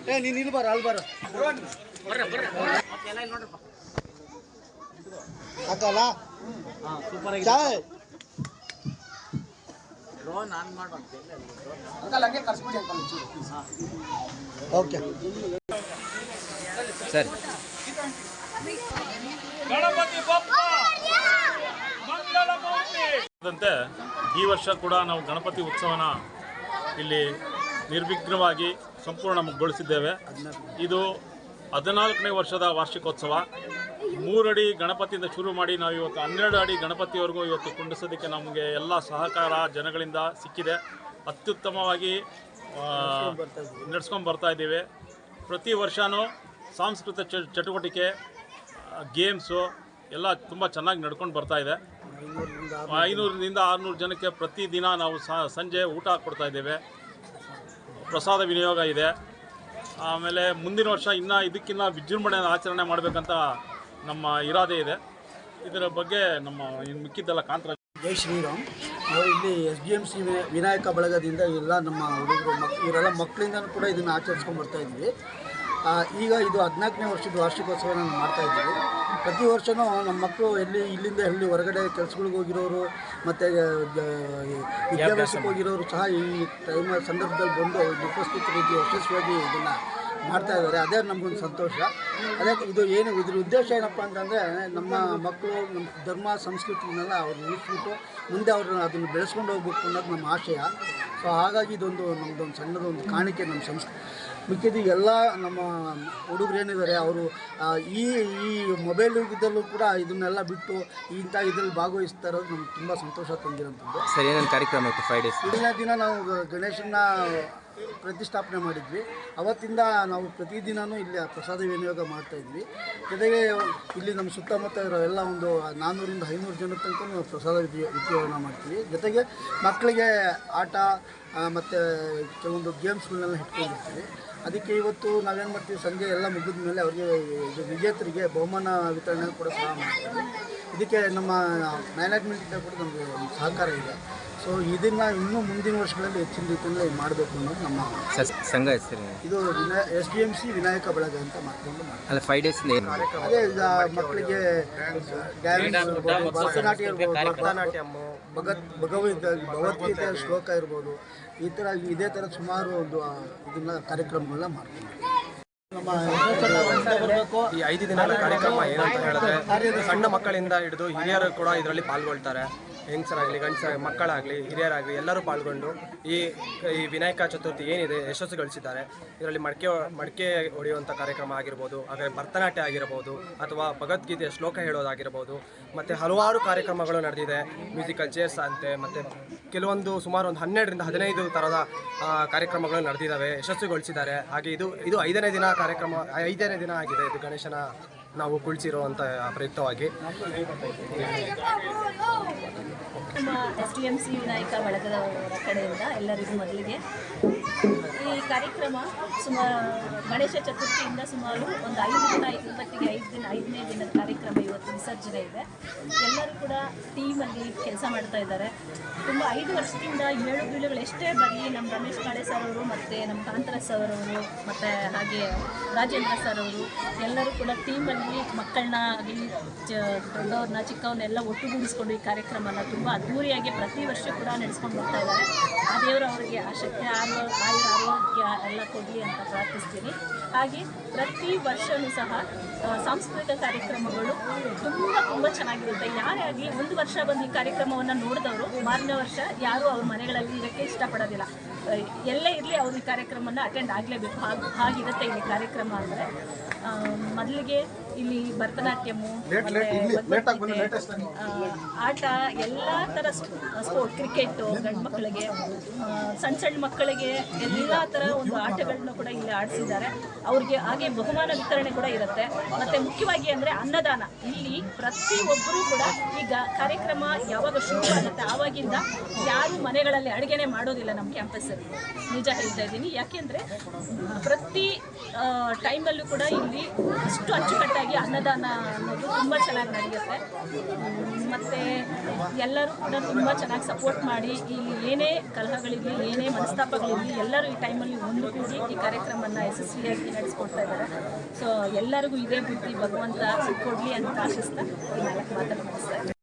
ನೀನು ಇಲ್ಲಿ ಬಾರ ಅಲ್ಲಿ ಬಾರ ಹಾಕಲ್ಲ ಸೂಪರ್ ಆಗಿದೆ ಡ್ರೋನ್ ಆನ್ ಮಾಡು ಅಂಕಲ್ ಹಂಗೆ ಕರ್ಸ್ಬಿಡಿ ಅಂಕಲ್ ಓಕೆ ಸರಿ ಗಣಪತಿ ಬಪ್ಪ ಮಂಗಳಮೂರ್ತಿ ಈ ವರ್ಷ ಕೂಡ ನಾವು ಗಣಪತಿ ಉತ್ಸವನ ಇಲ್ಲಿ ನಿರ್ವಿಘ್ನವಾಗಿ ಸಂಪೂರ್ಣಗೊಳಿಸಿದ್ದೇವೆ. ಇದು 14ನೇ ವರ್ಷದ ವಾರ್ಷಿಕೋತ್ಸವ. 3 ಅಡಿ ಗಣಪತಿಯಿಂದ ಶುರು ಮಾಡಿ ನಾವು ಇವತ್ತು 12 ಅಡಿ ಗಣಪತಿವರೆಗೂ ಇವತ್ತು ಕುಂಡಿಸೋದಕ್ಕೆ ನಮಗೆ ಎಲ್ಲ ಸಹಕಾರ ಜನಗಳಿಂದ ಸಿಕ್ಕಿದೆ. ಅತ್ಯುತ್ತಮವಾಗಿ ನಡೆಸ್ಕೊಂಡು ಬರ್ತಾ ಇದ್ದೀವಿ. ಪ್ರತಿ ವರ್ಷವೂ ಸಾಂಸ್ಕೃತಿಕ ಚಟುವಟಿಕೆ ಗೇಮ್ಸು ಎಲ್ಲ ತುಂಬ ಚೆನ್ನಾಗಿ ನಡ್ಕೊಂಡು ಬರ್ತಾ ಇದೆ. 500ರಿಂದ 600 ಜನಕ್ಕೆ ಪ್ರತಿದಿನ ನಾವು ಸಂಜೆ ಊಟ ಕೊಡ್ತಾಯಿದ್ದೇವೆ. ಪ್ರಸಾದ ವಿನಿಯೋಗ ಇದೆ. ಆಮೇಲೆ ಮುಂದಿನ ವರ್ಷ ಇದಕ್ಕಿಂತ ವಿಜೃಂಭಣೆ ಆಚರಣೆ ಮಾಡಬೇಕಂತ ನಮ್ಮ ಇರಾದೆ ಇದೆ. ಇದರ ಬಗ್ಗೆ ನಮ್ಮ ಮಿಕ್ಕಿದ್ದೆಲ್ಲ ಕಾಂತರ. ಜೈ ಶ್ರೀರಾಮ್. ನಾವು ಇಲ್ಲಿ SDMC ವಿನಾಯಕ ಬಳಗದಿಂದ ಎಲ್ಲ ನಮ್ಮ ಹುಡುಗರು ಇವರೆಲ್ಲ ಮಕ್ಕಳಿಂದನೂ ಕೂಡ ಇದನ್ನು ಆಚರಿಸ್ಕೊಂಡು ಬರ್ತಾ ಇದ್ವಿ. ಈಗ ಇದು 14ನೇ ವರ್ಷದ ವಾರ್ಷಿಕೋತ್ಸವ ನಾವು ಮಾಡ್ತಾಯಿದ್ದೀವಿ. ಪ್ರತಿ ವರ್ಷವೂ ನಮ್ಮ ಮಕ್ಕಳು ಇಲ್ಲಿಂದ ಹೊರಗಡೆ ಕೆಲಸಗಳಿಗೆ ಹೋಗಿರೋರು ಮತ್ತು ವಿದ್ಯಾಭ್ಯಾಸಕ್ಕೆ ಹೋಗಿರೋರು ಸಹ ಈ ಸಂದರ್ಭದಲ್ಲಿ ಬಂದು ಉಪಸ್ಥಿತರಿದ್ದು ಯಶಸ್ವಿಯಾಗಿ ಇದನ್ನು ಮಾಡ್ತಾಯಿದ್ದಾರೆ. ಅದೇ ನಮಗೊಂದು ಸಂತೋಷ. ಇದ್ರ ಉದ್ದೇಶ ಏನಪ್ಪ ಅಂತಂದರೆ ನಮ್ಮ ಮಕ್ಕಳು ನಮ್ಮ ಧರ್ಮ ಸಂಸ್ಕೃತಿನೆಲ್ಲ ಅವ್ರು ಉಳಿಸ್ಬಿಟ್ಟು ಮುಂದೆ ಅವ್ರನ್ನ ಅದನ್ನು ಬೆಳೆಸ್ಕೊಂಡು ಹೋಗ್ಬೇಕು ಅನ್ನೋದು ನಮ್ಮ ಆಶಯ. ಸೊ ಹಾಗಾಗಿ ನಮ್ಮದೊಂದು ಸಣ್ಣದೊಂದು ಕಾಣಿಕೆ ನಮ್ಮ ಮಿಕ್ಕಿದ ಎಲ್ಲ ನಮ್ಮ ಹುಡುಗರು ಏನಿದ್ದಾರೆ ಅವರು ಈ ಮೊಬೈಲ್ ಯುಗದಲ್ಲೂ ಕೂಡ ಇದನ್ನೆಲ್ಲ ಬಿಟ್ಟು ಇದರಲ್ಲಿ ಭಾಗವಹಿಸ್ತಾ ಇರೋದು ನಮ್ಗೆ ತುಂಬ ಸಂತೋಷ ತಂದಿರೋಂಥದ್ದು. ಸರಿ, ಏನೇನು ಕಾರ್ಯಕ್ರಮ ಇತ್ತು? 5 ಡೇಸ್. ಹಿಂದಿನ ದಿನ ನಾವು ಗಣೇಶನ ಪ್ರತಿಷ್ಠಾಪನೆ ಮಾಡಿದ್ವಿ. ಅವತ್ತಿಂದ ನಾವು ಪ್ರತಿದಿನವೂ ಇಲ್ಲಿ ಪ್ರಸಾದ ವಿನಿಯೋಗ ಮಾಡ್ತಾಯಿದ್ವಿ. ಜೊತೆಗೆ ಇಲ್ಲಿ ನಮ್ಮ ಸುತ್ತಮುತ್ತ ಇರೋ ಎಲ್ಲ ಒಂದು 400ರಿಂದ 500 ಜನ ತನಕ ನಾವು ಪ್ರಸಾದ ವಿನಿಯೋಗ ಮಾಡ್ತೀವಿ. ಜೊತೆಗೆ ಮಕ್ಕಳಿಗೆ ಆಟ ಮತ್ತು ಕೆಲವೊಂದು ಗೇಮ್ಸ್ಗಳನ್ನೆಲ್ಲ ಇಟ್ಕೊಂಡಿರ್ತೀವಿ. ಅದಕ್ಕೆ ಇವತ್ತು ನಾವೇನು ಮಾಡ್ತೀವಿ, ಸಂಜೆ ಎಲ್ಲ ಮುಗಿದ ಮೇಲೆ ಅವರಿಗೆ ವಿಜೇತರಿಗೆ ಬಹುಮಾನ ವಿತರಣೆ ಕೂಡ ಸಹ ಮಾಡ್ತೀವಿ. ಇದಕ್ಕೆ ನಮ್ಮ ಮ್ಯಾನೇಜ್ಮೆಂಟಿಂದ ಕೂಡ ನಮಗೆ ಒಂದು ಸಹಕಾರ ಇದೆ. ಸೊ ಇದನ್ನು ಇನ್ನೂ ಮುಂದಿನ ವರ್ಷಗಳಲ್ಲಿ ಹೆಚ್ಚಿನ ರೀತಿಯಲ್ಲಿ ಮಾಡಬೇಕು ಅನ್ನೋದು ನಮ್ಮ ಸಂಘ ಹೆಸರು. ಇದು SDMC ವಿನಾಯಕ ಬಳಗ ಅಂತ ಮಾಡ್ಕೊಂಡು ಅಲ್ಲ 5 ಡೇಸ್ ಅದೇ ಈಗ ಮಕ್ಕಳಿಗೆ ಡ್ಯಾನ್ಸ್, ಭರತನಾಟ್ಯ ಭಗವದ್ಗೀತೆ ಶ್ಲೋಕ ಇರ್ಬೋದು, ಇದೇ ಥರ ಸುಮಾರು ಇದನ್ನ ಕಾರ್ಯಕ್ರಮಗಳನ್ನ ಮಾಡ್ತೀವಿ. ಈ 5 ದಿನಗಳ ಕಾರ್ಯಕ್ರಮ ಏನಂತ ಹೇಳಿದ್ರೆ ಸಣ್ಣ ಮಕ್ಕಳಿಂದ ಹಿಡಿದು ಹಿರಿಯರು ಕೂಡ ಇದರಲ್ಲಿ ಪಾಲ್ಗೊಳ್ತಾರೆ. ಹೆಂಗಸರಾಗಲಿ ಮಕ್ಕಳಾಗಲಿ ಹಿರಿಯರಾಗಲಿ ಎಲ್ಲರೂ ಪಾಲ್ಗೊಂಡು ಈ ವಿನಾಯಕ ಚತುರ್ಥಿ ಏನಿದೆ ಯಶಸ್ಸುಗೊಳಿಸಿದ್ದಾರೆ. ಇದರಲ್ಲಿ ಮಡಿಕೆ ಹೊಡೆಯುವಂಥ ಕಾರ್ಯಕ್ರಮ ಆಗಿರ್ಬೋದು, ಹಾಗೆ ಭರತನಾಟ್ಯ ಆಗಿರ್ಬೋದು, ಅಥವಾ ಭಗವದ್ಗೀತೆಯ ಶ್ಲೋಕ ಹೇಳೋದಾಗಿರ್ಬೋದು, ಮತ್ತು ಹಲವಾರು ಕಾರ್ಯಕ್ರಮಗಳು ನಡೆದಿದೆ. ಮ್ಯೂಸಿಕಲ್ ಚೇರ್ಸ್ ಅಂತೆ, ಮತ್ತು ಕೆಲವೊಂದು ಸುಮಾರು ಒಂದು 12ರಿಂದ 15 ಥರದ ಕಾರ್ಯಕ್ರಮಗಳು ನಡೆದಿದ್ದಾವೆ, ಯಶಸ್ಸುಗೊಳಿಸಿದ್ದಾರೆ. ಹಾಗೆ ಇದು 5ನೇ ದಿನ ಕಾರ್ಯಕ್ರಮ, 5ನೇ ದಿನ ಆಗಿದೆ ಇದು ಗಣೇಶನ ನಾವು ಕುಳಿಸಿರುವಂಥ ಪ್ರಯುಕ್ತವಾಗಿ. ನಮ್ಮ SDMC ವಿನಾಯಕ ಬಳಗದವರ ಕಡೆಯಿಂದ ಎಲ್ಲರಿಗೂ ಮೊದಲಿಗೆ ಈ ಕಾರ್ಯಕ್ರಮ ಗಣೇಶ ಚತುರ್ಥಿಯಿಂದ ಸುಮಾರು ಒಂದು 5 ದಿನ, ಇವತ್ತಿಗೆ 5ನೇ ದಿನದ ಕಾರ್ಯಕ್ರಮ. ಇವತ್ತು ವಿಸರ್ಜನೆ ಇದೆ. ಎಲ್ಲರೂ ಕೂಡ ಟೀಮಲ್ಲಿ ಕೆಲಸ ಮಾಡ್ತಾ ಇದ್ದಾರೆ. ತುಂಬ 5 ವರ್ಷದಿಂದ ಏಳು ಬೀಳುಗಳು ಎಷ್ಟೇ ಬರಲಿ, ನಮ್ಮ ರಮೇಶ್ ಕಾಳೆ ಸರ್ ಅವರು ಮತ್ತು ನಮ್ಮ ಕಾಂತರ ಸರ್ ಅವರು ಮತ್ತು ಹಾಗೆ ರಾಜೇಂದ್ರ ಸರ್ ಅವರು ಎಲ್ಲರೂ ಕೂಡ ಟೀಮಲ್ಲಿ ಮಕ್ಕಳನ್ನ ಆಗಲಿ ದೊಡ್ಡವ್ರನ್ನ ಚಿಕ್ಕವ್ರನ್ನೆಲ್ಲ ಒಟ್ಟುಗೂಡಿಸ್ಕೊಂಡು ಈ ಕಾರ್ಯಕ್ರಮನ ತುಂಬ ಅದ್ಧೂರಿಯಾಗಿ ಪ್ರತಿ ವರ್ಷ ಕೂಡ ನಡೆಸ್ಕೊಂಡು ಬರ್ತಾ ಇದ್ದಾರೆ. ಆ ದೇವರು ಅವರಿಗೆ ಆ ಶಕ್ತಿ ಆರೋಗ್ಯ ಎಲ್ಲ ಕೊಡಲಿ ಅಂತ ಪ್ರಾರ್ಥಿಸ್ತೀನಿ. ಹಾಗೆ ಪ್ರತಿ ವರ್ಷವೂ ಸಹ ಸಾಂಸ್ಕೃತಿಕ ಕಾರ್ಯಕ್ರಮಗಳು ತುಂಬ ಚೆನ್ನಾಗಿರುತ್ತೆ. ಯಾರೇ ಆಗಲಿ ಒಂದು ವರ್ಷ ಬಂದು ಈ ಕಾರ್ಯಕ್ರಮವನ್ನು ನೋಡಿದವರು ಮಾರನೇ ವರ್ಷ ಯಾರೂ ಅವ್ರ ಮನೆಗಳಲ್ಲಿ ಇರೋಕ್ಕೆ ಇಷ್ಟಪಡೋದಿಲ್ಲ. ಎಲ್ಲೇ ಇರಲಿ ಅವರು ಈ ಕಾರ್ಯಕ್ರಮವನ್ನು ಅಟೆಂಡ್ ಆಗಲೇಬೇಕು. ಹಾಗಿರುತ್ತೆ ಇಲ್ಲಿ ಕಾರ್ಯಕ್ರಮ ಅಂದರೆ. ಮೊದಲಿಗೆ ಇಲ್ಲಿ ಭರತನಾಟ್ಯಮು, ಆಟ, ಎಲ್ಲ ಥರ ಸ್ಪೋರ್ಟ್, ಕ್ರಿಕೆಟು, ಗಂಡು ಮಕ್ಕಳಿಗೆ, ಸಣ್ಣ ಮಕ್ಕಳಿಗೆ ಎಲ್ಲ ಥರ ಒಂದು ಆಟಗಳನ್ನ ಕೂಡ ಇಲ್ಲಿ ಆಡಿಸಿದ್ದಾರೆ. ಅವ್ರಿಗೆ ಹಾಗೆ ಬಹುಮಾನ ವಿತರಣೆ ಕೂಡ ಇರುತ್ತೆ. ಮತ್ತು ಮುಖ್ಯವಾಗಿ ಅಂದರೆ ಅನ್ನದಾನ. ಇಲ್ಲಿ ಪ್ರತಿಯೊಬ್ಬರೂ ಕೂಡ ಈಗ ಕಾರ್ಯಕ್ರಮ ಯಾವಾಗ ಶುರು ಆಗುತ್ತೆ ಆವಾಗಿಂದ ಯಾರು ಮನೆಗಳಲ್ಲಿ ಅಡುಗೆನೇ ಮಾಡೋದಿಲ್ಲ ನಮ್ಮ ಕ್ಯಾಂಪಸ್ಸಲ್ಲಿ. ನಿಜ ಹೇಳ್ತಾ ಇದ್ದೀನಿ. ಯಾಕೆಂದರೆ ಪ್ರತಿ ಟೈಮಲ್ಲೂ ಕೂಡ ಇಲ್ಲಿ ಅಷ್ಟು ಅಚ್ಚುಕಟ್ಟಾಗಿ ಅನ್ನದಾನ ಅನ್ನೋದು ತುಂಬ ಚೆನ್ನಾಗಿ ನಡೆಯುತ್ತೆ. ಮತ್ತು ಎಲ್ಲರೂ ಕೂಡ ತುಂಬ ಚೆನ್ನಾಗಿ ಸಪೋರ್ಟ್ ಮಾಡಿ ಇಲ್ಲಿ ಏನೇ ಕಲಹಗಳಿರಲಿ ಏನೇ ಮನಸ್ತಾಪಗಳಿರಲಿ ಎಲ್ಲರೂ ಈ ಟೈಮಲ್ಲಿ ಒಂದುಗೂಡಿ ಈ ಕಾರ್ಯಕ್ರಮವನ್ನು ಯಶಸ್ವಿಯಾಗಿ ನಡೆಸ್ಕೊಡ್ತಾ ಇದ್ದಾರೆ. ಸೊ ಎಲ್ಲರಿಗೂ ಇದೇ ಬುದ್ಧಿ ಭಗವಂತ ಕೊಡಲಿ ಅಂತ ಆಶಿಸ್ತಾ ಈ 4 ಮಾತನ್ನು ಮುಗಿಸ್ತಾ ಇದ್ದೀನಿ.